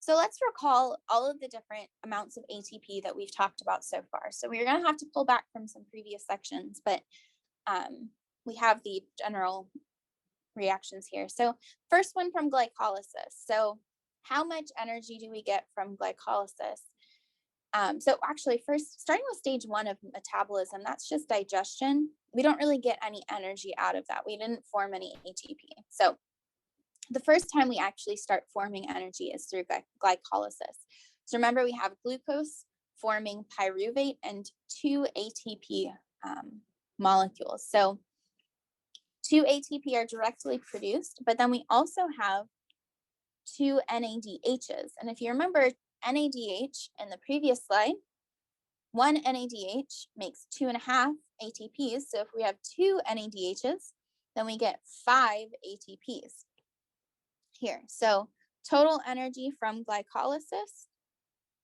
So let's recall all of the different amounts of ATP that we've talked about so far. So we're going to have to pull back from some previous sections, but we have the general reactions here. So first one from glycolysis. So how much energy do we get from glycolysis? So actually first, starting with stage 1 of metabolism, that's just digestion. We don't really get any energy out of that. We didn't form any ATP. So the first time we actually start forming energy is through glycolysis. So remember, we have glucose forming pyruvate and 2 ATP molecules. So 2 ATP are directly produced, but then we also have 2 NADHs. And if you remember NADH in the previous slide, 1 NADH makes 2.5 ATPs. So if we have 2 NADHs, then we get 5 ATPs here. So total energy from glycolysis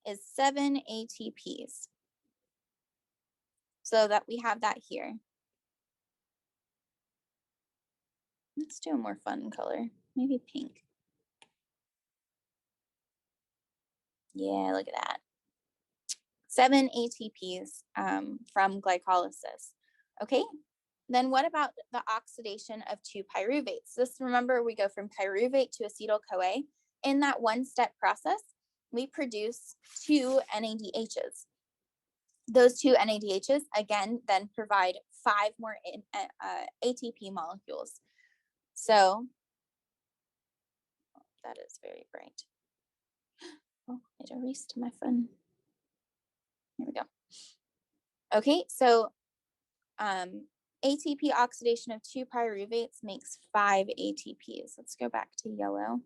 is 7 ATPs. So that we have that here. Let's do a more fun color, maybe pink. Yeah, look at that. 7 ATPs from glycolysis. Okay, then what about the oxidation of 2 pyruvates? This, remember, we go from pyruvate to acetyl-CoA. In that one-step process, we produce 2 NADHs. Those 2 NADHs, again, then provide 5 more ATP molecules. So, that is very bright. Oh, it erased my fun. Here we go. Okay, so ATP oxidation of 2 pyruvates makes 5 ATPs. Let's go back to yellow.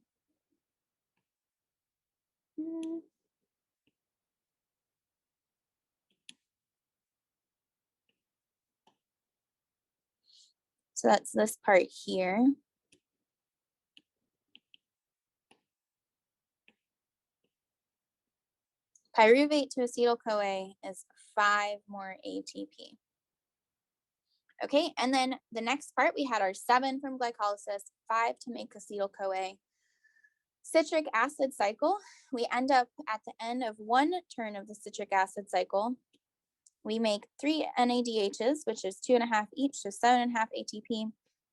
So that's this part here. Pyruvate to acetyl-CoA is 5 more ATP. Okay, and then the next part, we had our 7 from glycolysis, 5 to make acetyl-CoA. Citric acid cycle, we end up at the end of one turn of the citric acid cycle. We make 3 NADHs, which is 2.5 each, so 7.5 ATP,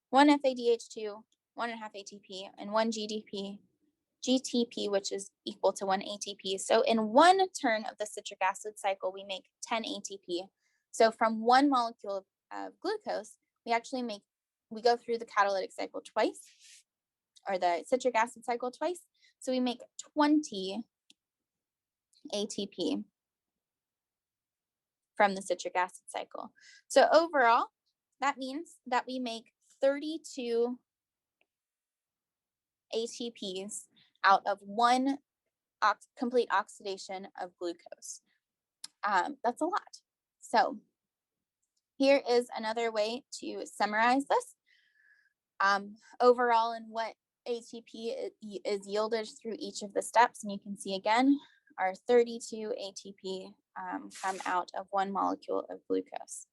1 FADH2, 1.5 ATP, and 1 GTP, which is equal to 1 ATP. So in one turn of the citric acid cycle, we make 10 ATP. So from one molecule of glucose, we go through the catalytic cycle twice, or the citric acid cycle twice. So we make 20 ATP from the citric acid cycle. So overall, that means that we make 32 ATPs out of one complete oxidation of glucose. That's a lot. So here is another way to summarize this. Overall, and what ATP is yielded through each of the steps, and you can see again, our 32 ATP come out of one molecule of glucose.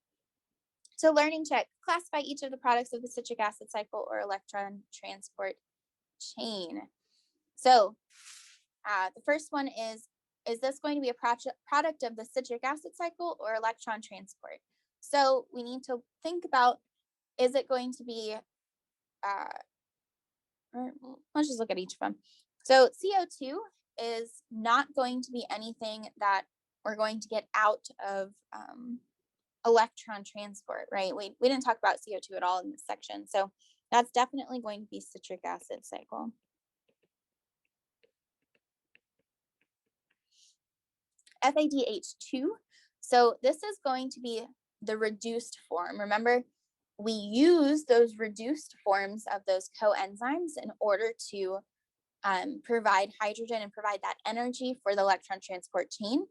So learning check, classify each of the products of the citric acid cycle or electron transport chain. So the first one is this going to be a product of the citric acid cycle or electron transport? So we need to think about, is it going to be, let's just look at each of them. So CO2 is not going to be anything that we're going to get out of electron transport, right? We didn't talk about CO2 at all in this section. So that's definitely going to be citric acid cycle. FADH2. So this is going to be the reduced form. Remember, we use those reduced forms of those coenzymes in order to provide hydrogen and provide that energy for the electron transport chain.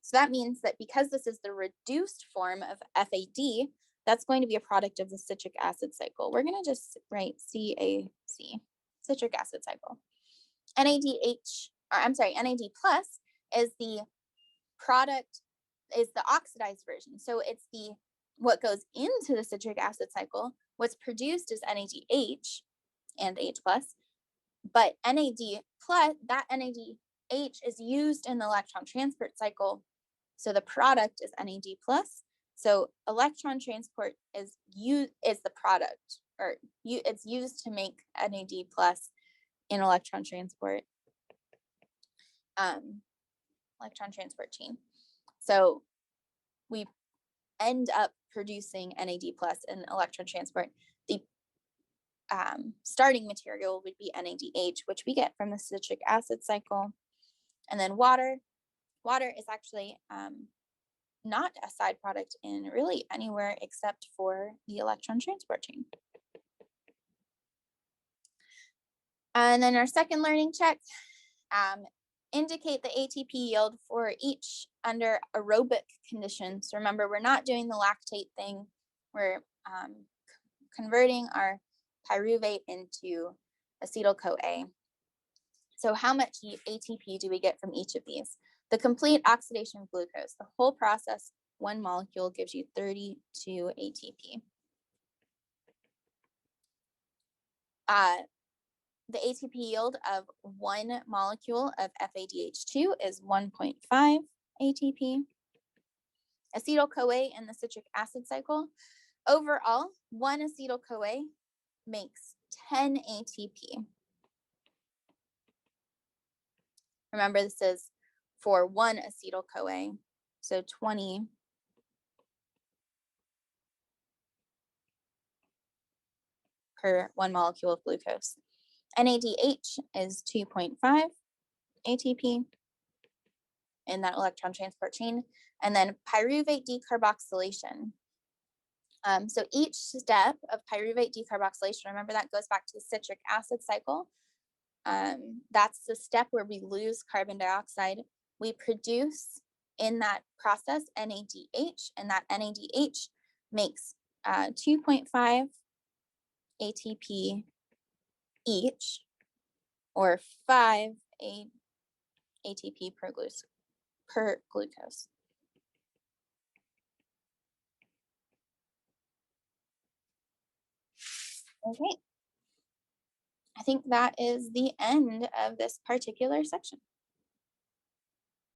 So that means that because this is the reduced form of FAD, that's going to be a product of the citric acid cycle. We're going to just write CAC, citric acid cycle. NAD plus is the product, is the oxidized version. So it's what goes into the citric acid cycle. What's produced is NADH and H plus, but NAD plus, that NADH H is used in the electron transport cycle. So the product is NAD plus. So electron transport is the product, or it's used to make NAD plus in electron transport chain. So we end up producing NAD plus in electron transport. The starting material would be NADH, which we get from the citric acid cycle. And then water is actually not a side product in really anywhere except for the electron transport chain. And then our second learning check, indicate the ATP yield for each under aerobic conditions. Remember, we're not doing the lactate thing. We're converting our pyruvate into acetyl-CoA. So how much ATP do we get from each of these? The complete oxidation of glucose, the whole process, one molecule gives you 32 ATP. The ATP yield of one molecule of FADH2 is 1.5 ATP. Acetyl-CoA in the citric acid cycle, overall, one acetyl-CoA makes 10 ATP. Remember, this is for one acetyl-CoA, so 20 per one molecule of glucose. NADH is 2.5 ATP in that electron transport chain. And then pyruvate decarboxylation. So each step of pyruvate decarboxylation, remember that goes back to the citric acid cycle. That's the step where we lose carbon dioxide. We produce in that process NADH, and that NADH makes 2.5 ATP each, or 5 ATP per glucose. Okay, I think that is the end of this particular section.